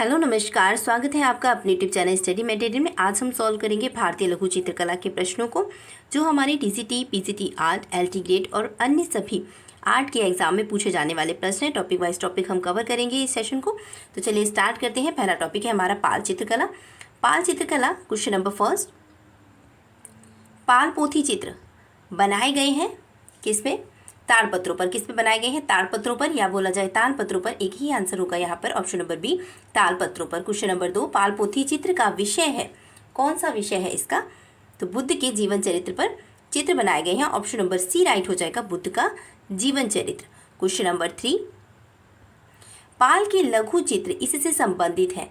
Hello नमस्कार, स्वागत है आपका अपने यूट्यूब चैनल स्टडी मेटेरियल में। आज हम सॉल्व करेंगे भारतीय लघु चित्रकला के प्रश्नों को जो हमारे TCT, PCT art, LT grade और अन्य सभी आर्ट के एग्जाम में पूछे जाने वाले प्रश्न हैं। टॉपिक वाइज टॉपिक हम कवर करेंगे इस सेशन को। तो चलिए स्टार्ट करते हैं। पहला टॉपिक है हमारा पाल चित्रकला। पाल चित्रकला क्वेश्चन नंबर फर्स्ट, पाल पोथी चित्र बनाए गए हैं किसमें? ताड़पत्रों पर। किस पे बनाए गए हैं? ताड़पत्रों पर, या बोला जाए तालपत्रों पर। एक ही आंसर होगा यहाँ पर, ऑप्शन नंबर बी, तालपत्रों पर। क्वेश्चन नंबर 2, पाल पोथी चित्र का विषय है, कौन सा विषय है इसका? तो बुद्ध के जीवन चरित्र पर चित्र बनाए गए हैं। ऑप्शन नंबर सी राइट हो जाएगा, बुद्ध का जीवन चरित्र। क्वेश्चन नंबर 3, पाल के लघु चित्र इससे संबंधित है,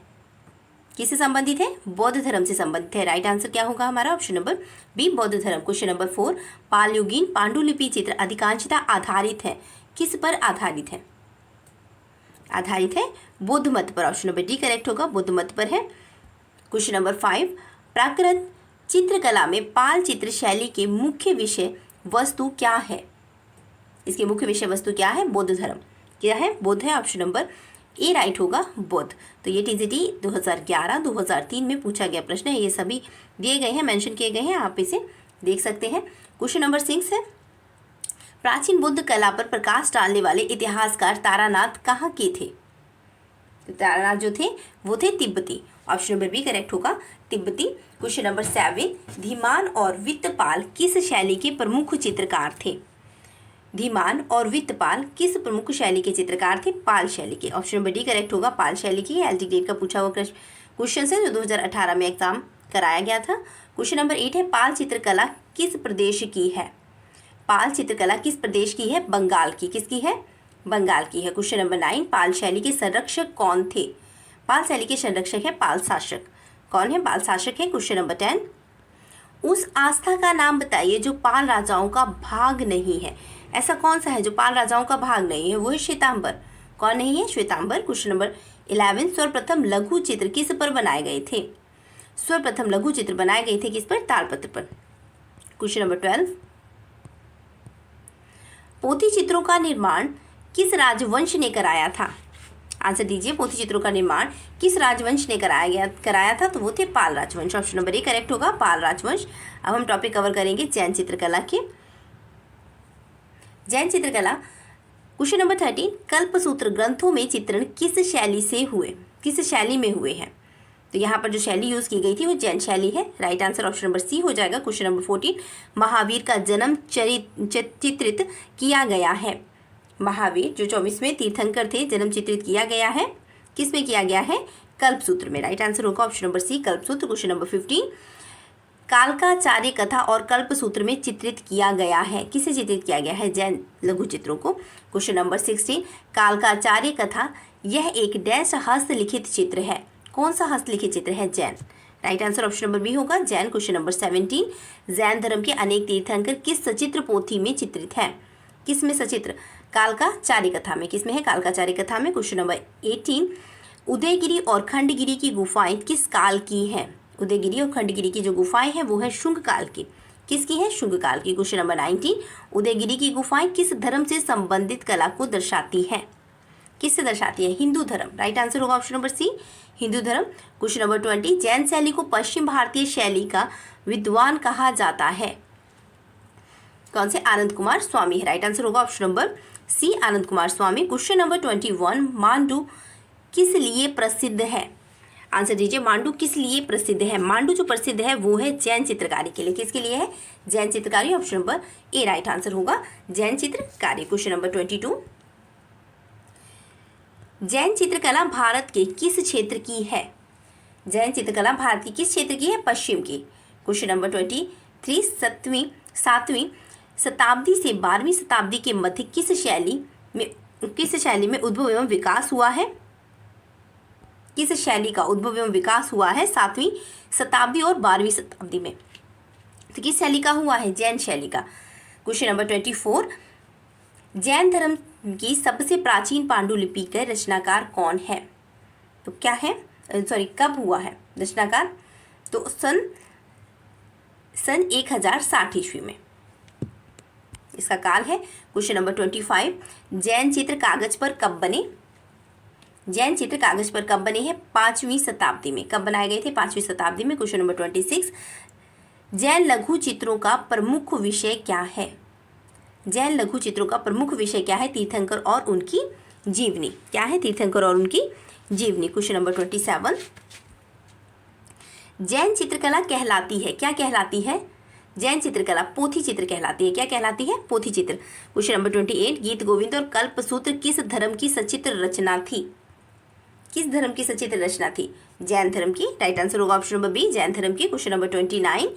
किससे संबंधित है? बौद्ध धर्म से संबंधित है। राइट आंसर क्या होगा हमारा? ऑप्शन नंबर बी, बौद्ध धर्म। क्वेश्चन नंबर 4, पालयुगीन पांडुलिपि चित्र अधिकांशतः आधारित है, किस पर आधारित है? आधारित है बौद्ध मत पर। ऑप्शन नंबर डी करेक्ट होगा, बौद्ध मत पर है। क्वेश्चन नंबर 5, प्राकृत चित्रकला में पाल चित्र शैली के मुख्य विषय वस्तु क्या है? इसके मुख्य विषय वस्तु क्या है? बौद्ध धर्म। क्या है? बौद्ध है। ऑप्शन नंबर ए राइट होगा, बौद्ध। तो ये टीजीटी 2011, 2003 में पूछा गया प्रश्न है। ये सभी दिए गए हैं, मेंशन किए गए हैं, आप इसे देख सकते हैं। क्वेश्चन नंबर 6 है, प्राचीन बौद्ध कला पर प्रकाश डालने वाले इतिहासकार तारानाथ कहाँ के थे? तो तारानाथ जो थे वो थे तिब्बती। ऑप्शन नंबर बी करेक्ट होगा, तिब्बती। क्वेश्चन नंबर 7, धीमान और वित्तपाल किस शैली के प्रमुख चित्रकार थे? धीमान और वित्तपाल किस प्रमुख शैली के चित्रकार थे? पाल शैली के। ऑप्शन नंबर डी करेक्ट होगा, पाल शैली की। एलटी ग्रेड का पूछा हुआ क्वेश्चन है जो 2018 में एग्जाम कराया गया था। क्वेश्चन नंबर 8 है, पाल चित्रकला किस प्रदेश की है? पाल चित्रकला किस प्रदेश की है? बंगाल की। किसकी है? बंगाल की है। क्वेश्चन नंबर 9, पाल शैली के संरक्षक कौन थे? पाल शैली के संरक्षक है पाल शासक। कौन है? पाल शासक है। क्वेश्चन नंबर 10, उस आस्था का नाम बताइए जो पाल राजाओं का भाग नहीं है। ऐसा कौन सा है जो पाल राजाओं का भाग नहीं है? वो है श्वेतांबर। कौन नहीं है? श्वेतांबर। क्वेश्चन नंबर 11, सर्वप्रथम लघु चित्र किस पर बनाए गए थे? सर्वप्रथम लघु चित्र बनाए गए थे किस पर? तालपत्र पर। क्वेश्चन नंबर 12, पोथी चित्रों का निर्माण किस राजवंश ने कराया था? आंसर दीजिए, पोथी चित्रों का निर्माण किस राजवंश ने कराया था? तो वो थे पाल राजवंश। ऑप्शन नंबर ए करेक्ट होगा, पाल राजवंश। अब हम टॉपिक कवर करेंगे जैन चित्रकला के। जैन चित्रकला क्वेश्चन नंबर 13, कल्पसूत्र ग्रंथों में चित्रण किस शैली से हुए? किस शैली में हुए हैं? तो यहाँ पर जो शैली यूज की गई थी वो जैन शैली है। Right answer option number C हो जाएगा। क्वेश्चन नंबर 14, महावीर का जन्म चित्रित किया गया है। महावीर जो 24वें तीर्थंकर थे, जन्म चित्रित किया गया है। किस में किया गया है? कल्पसूत्र में। राइट आंसर होगा option number C, Kalpasutra. Question number 15, Kalakacharya Katha और कल्पसूत्र में चित्रित किया गया है। किसे चित्रित किया गया है? जैन लघु चित्रों को। क्वेश्चन नंबर 16, कालकाचार्य कथा यह एक डैश हस्तलिखित चित्र है। कौन सा हस्तलिखित चित्र है? Jain. Right answer option number B होगा, जैन। क्वेश्चन नंबर 17, जैन धर्म के अनेक तीर्थंकर किस सचित्र पोथी में चित्रित है? किस में सचित्र? कालकाचार्य कथा में। किस में है? कालकाचार्य कथा में। क्वेश्चन नंबर 18, उदयगिरी और खंडगिरी की गुफाएं किस काल की हैं? उदयगिरी और खंडगिरी की जो गुफाएं हैं वो है शुंग काल की। किसकी है? शुंग काल की। क्वेश्चन नंबर 19, उदयगिरी की गुफाएं किस धर्म से संबंधित कला को दर्शाती हैं? किससे दर्शाती है? हिंदू धर्म। राइट आंसर होगा ऑप्शन नंबर सी, हिंदू धर्म। क्वेश्चन नंबर 20, जैन शैली को पश्चिम भारतीय शैली का विद्वान कहा जाता है। कौन से? आनंद कुमार स्वामी है। राइट आंसर होगा ऑप्शन नंबर सी, आनंद कुमार स्वामी। क्वेश्चन नंबर 21, मांडू किस लिए प्रसिद्ध है? आंसर दीजिए, मांडू किस लिए प्रसिद्ध है? मांडू जो प्रसिद्ध है वो है जैन चित्रकारी के लिए। किसके लिए है? जैन चित्रकारी। Option number A right answer होगा, जैन चित्रकारी। क्वेश्चन नंबर 22, जैन चित्रकला भारत के किस क्षेत्र की है? जैन चित्रकला भारत की किस क्षेत्र की है? पश्चिम की। क्वेश्चन नंबर 23, 7वीं शताब्दी से 12वीं शताब्दी के मध्य किस शैली में उद्भव एवं विकास हुआ है? किस शैली का उद्भव एवं विकास हुआ है 7वीं शताब्दी और 12वीं शताब्दी में? तो किस शैली का हुआ है? जैन शैली का। क्वेश्चन नंबर 24, जैन धर्म की सबसे प्राचीन पांडुलिपि के रचनाकार कौन है? तो क्या है? कब हुआ है रचनाकार? तो सन 1060 ईस्वी में इसका काल है। क्वेश्चन नंबर 25, जैन चित्र कागज पर कब बने? जैन चित्र कागज पर कब बने हैं? 5वीं शताब्दी में। कब बनाए गए थे? 5वीं शताब्दी में। क्वेश्चन नंबर 26, जैन लघु चित्रों का प्रमुख विषय क्या है? जैन लघु चित्रों का प्रमुख विषय क्या है? तीर्थंकर और उनकी जीवनी। क्या है? तीर्थंकर और उनकी जीवनी। क्वेश्चन नंबर 27, जैन चित्रकला कहलाती है, क्या कहलाती है? जैन चित्रकला पोथी चित्र कहलाती है। क्या कहलाती है? पोथी चित्र। क्वेश्चन नंबर 28, गीत गोविंद और कल्पसूत्र किस धर्म की सचित्र रचना थी? किस धर्म की सचित्र रचना थी? जैन धर्म की। राइट आंसर होगा ऑप्शन नंबर बी, जैन धर्म की। क्वेश्चन नंबर 29,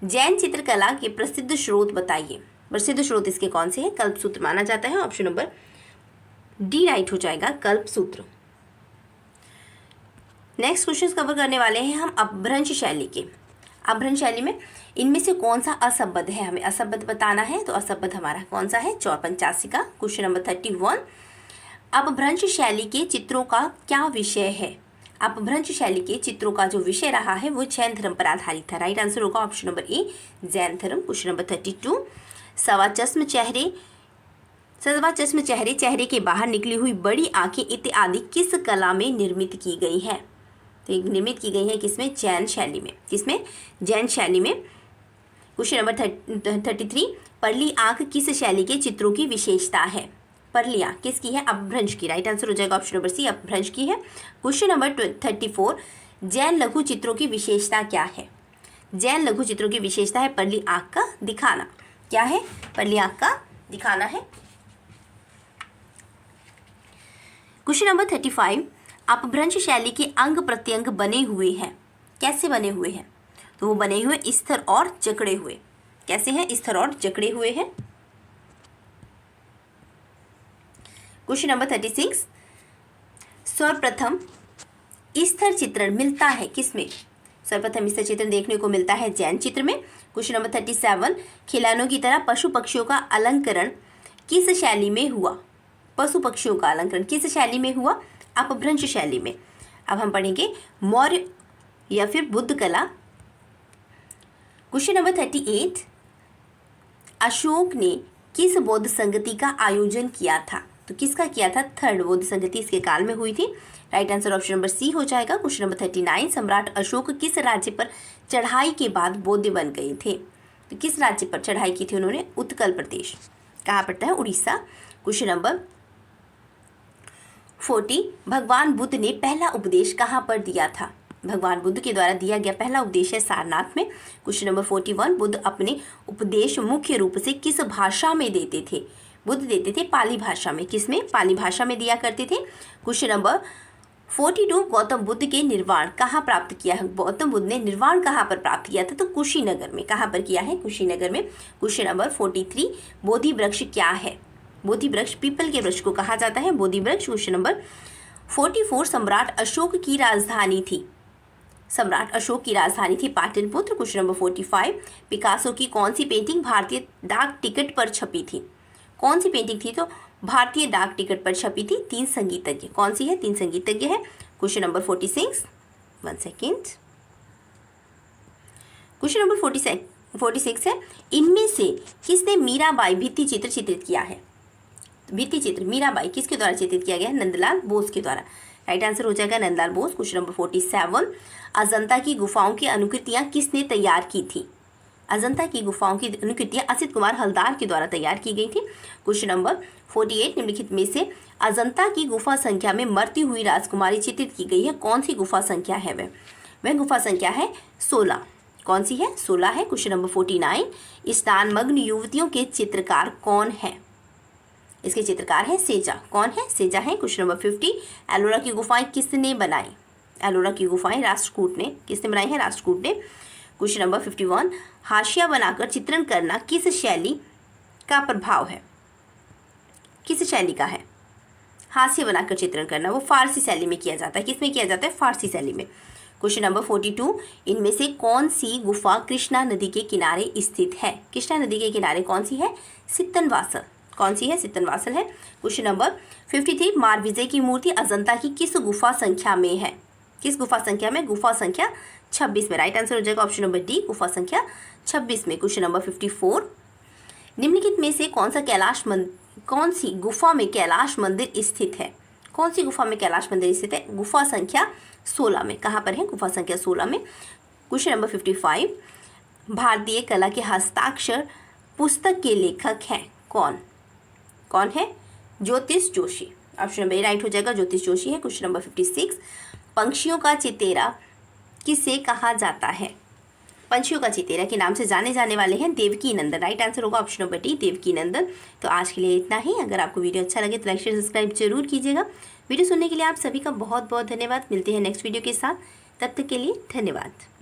जैन चित्रकला के प्रसिद्ध स्रोत बताइए। प्रसिद्ध स्रोत इसके कौन से हैं? कल्पसूत्र माना जाता है। ऑप्शन नंबर डी राइट हो जाएगा, कल्पसूत्र। नेक्स्ट क्वेश्चन कवर करने वाले हैं हम अपभ्रंश शैली के। अपभ्रंश शैली में इनमें से कौन सा असंबद्ध है? हमें असंबद्ध बताना है। तो असंबद्ध हमारा कौन सा है? 84 का। क्वेश्चन नंबर 31, अपभ्रंश शैली के चित्रों का क्या विषय है? अपभ्रंश शैली के चित्रों का जो विषय रहा है वो जैन धर्म पर आधारित था। राइट आंसर होगा ऑप्शन नंबर ए, जैन धर्म। क्वेश्चन नंबर 32, सवा चश्म चेहरे, चेहरे के बाहर निकली हुई बड़ी आंखें इत्यादि किस कला में निर्मित की गई हैं? तो निर्मित की गई है किसमें? जैन शैली में। किसमें? जैन शैली में। क्वेश्चन नंबर 33, परली आंख किस शैली के चित्रों की विशेषता है? परली आंख किसकी है? अपभ्रंश की। राइट आंसर हो जाएगा ऑप्शन नंबर सी, अपभ्रंश की है। क्वेश्चन नंबर 34, जैन लघु चित्रों की विशेषता क्या है? जैन लघु चित्रों की विशेषता है परली आंख का दिखाना। क्या है? परली आंख का दिखाना है। क्वेश्चन नंबर 35, अपभ्रंश शैली के अंग प्रत्यंग बने हुए हैं। कैसे बने हुए हैं? तो वो बने हुए स्थिर और जकड़े हुए। कैसे हैं? स्थिर और जकड़े हुए हैं। क्वेश्चन नंबर 36, सर्वप्रथम स्थिर चित्रण मिलता है किसमें? सर्वप्रथम स्थिर चित्रण देखने को मिलता है जैन चित्र में। क्वेश्चन नंबर 37, खिलौनों की तरह पशु पक्षियों का अलंकरण किस शैली में हुआ? पशु पक्षियों का अलंकरण किस शैली में हुआ? अपभ्रंश शैली में। अब हम पढ़ेंगे मौर्य या फिर बुद्ध कला। क्वेश्चन नंबर 38, अशोक ने किस बौद्ध संगति का आयोजन किया था? तो किसका किया था? थर्ड बौद्ध संगति इसके काल में हुई थी। Right answer option number C हो जाएगा। क्वेश्चन नंबर 39, सम्राट अशोक किस राज्य पर चढ़ाई के बाद बौद्ध बन गए थे? तो किस राज्य पर चढ़ाई की थी उन्होंने? उत्कल प्रदेश। कहाँ पड़ता है? उड़ीसा। क्वेश्चन नंबर 40, भगवान बुद्ध ने पहला उपदेश कहाँ पर दिया था? भगवान बुद्ध के द्वारा दिया गया पहला उपदेश है सारनाथ में। क्वेश्चन नंबर 41, बुद्ध अपने उपदेश मुख्य रूप से किस भाषा में देते थे? बुद्ध देते थे पाली भाषा में। किसमें? पाली भाषा में दिया करते थे। क्वेश्चन नंबर 42, गौतम बुद्ध के निर्वाण कहाँ प्राप्त किया है? गौतम बुद्ध ने निर्वाण कहाँ पर प्राप्त किया था? तो कुशीनगर में। कहाँ पर किया है? कुशीनगर में। क्वेश्चन नंबर 43, बोधि वृक्ष क्या है? बोधि वृक्ष पीपल के वृक्ष को कहा जाता है बोधि वृक्ष। क्वेश्चन नंबर 44, सम्राट अशोक की राजधानी थी। सम्राट अशोक की राजधानी थी पाटलिपुत्र। क्वेश्चन नंबर 45, पिकासो की कौन सी पेंटिंग भारतीय डाक टिकट पर छपी थी? कौन सी पेंटिंग थी? तो भारतीय डाक टिकट पर छपी थी तीन संगीतज्ञ। कौन सी है? तीन संगीतज्ञ है। Question number 46, 1 second. Question number 46 है, इनमें से किसने मीराबाई भित्ति चित्र चित्रित किया है? भित्ति चित्र मीराबाई किसके द्वारा चित्रित किया गया है? नंदलाल बोस के द्वारा। राइट आंसर हो जाएगा नंदलाल बोस। क्वेश्चन नंबर 47, अजंता की गुफाओं की अनुकृतियां किसने तैयार की थी? अजंता की गुफाओं की अनुकृतियां असित कुमार हलदार के द्वारा तैयार की गई थी। क्वेश्चन नंबर 48, निम्नलिखित में से अजंता की गुफा संख्या में मरती हुई राजकुमारी चित्रित की गई है। कौन सी गुफा संख्या है वह गुफा संख्या है 16। कौन सी है? 16 है। क्वेश्चन नंबर 49, स्नानमग्न युवतियों के चित्रकार कौन है? इसके चित्रकार है सेजा। कौन है? सेजा है। क्वेश्चन नंबर 50, एलोरा की गुफाएं किसने बनाई? एलोरा की गुफाएं राष्ट्रकूट ने। किसने बनाई है? राष्ट्रकूट ने। क्वेश्चन नंबर 51, हाशिया बनाकर चित्रण करना किस शैली का प्रभाव है? किस शैली का है? हाशिया बनाकर चित्रण करना वो फारसी शैली में किया जाता है। किसमें किया जाता है? फारसी शैली में। क्वेश्चन नंबर 42, इनमें से कौन सी गुफा कृष्णा नदी के किनारे स्थित है? कृष्णा नदी के किनारे कौन सी है? सित्तनवासल। कौन सी है? सित्तनवासल है। क्वेश्चन नंबर 53, मारविजय की मूर्ति अजंता की किस गुफा संख्या में है? किस गुफा संख्या में? गुफा संख्या 26 में। राइट आंसर हो जाएगा ऑप्शन नंबर डी, गुफा संख्या 26 में। क्वेश्चन नंबर 54, निम्नलिखित में से कौन सी गुफा में कैलाश मंदिर स्थित है? कौन सी गुफा में कैलाश मंदिर स्थित है? गुफा संख्या 16 में। कहाँ पर है? गुफा संख्या 16 में। क्वेश्चन नंबर 55, भारतीय कला के हस्ताक्षर पुस्तक के लेखक हैं कौन? कौन है? ज्योतिष Joshi. Option number A right हो जाएगा, ज्योतिष जोशी है। क्वेश्चन नंबर 56, पंछियों का चितेरा किसे कहा जाता है? पंछियों का चितेरा के नाम से जाने जाने वाले हैं देवकी नंदन। राइट आंसर होगा ऑप्शन नंबर डी, देवकी नंदन। तो आज के लिए इतना ही। अगर आपको वीडियो अच्छा लगे तो लाइक शेयर सब्सक्राइब जरूर कीजिएगा। वीडियो सुनने के लिए आप सभी का बहुत बहुत धन्यवाद। मिलते हैं नेक्स्ट वीडियो के साथ, तब तक के लिए धन्यवाद।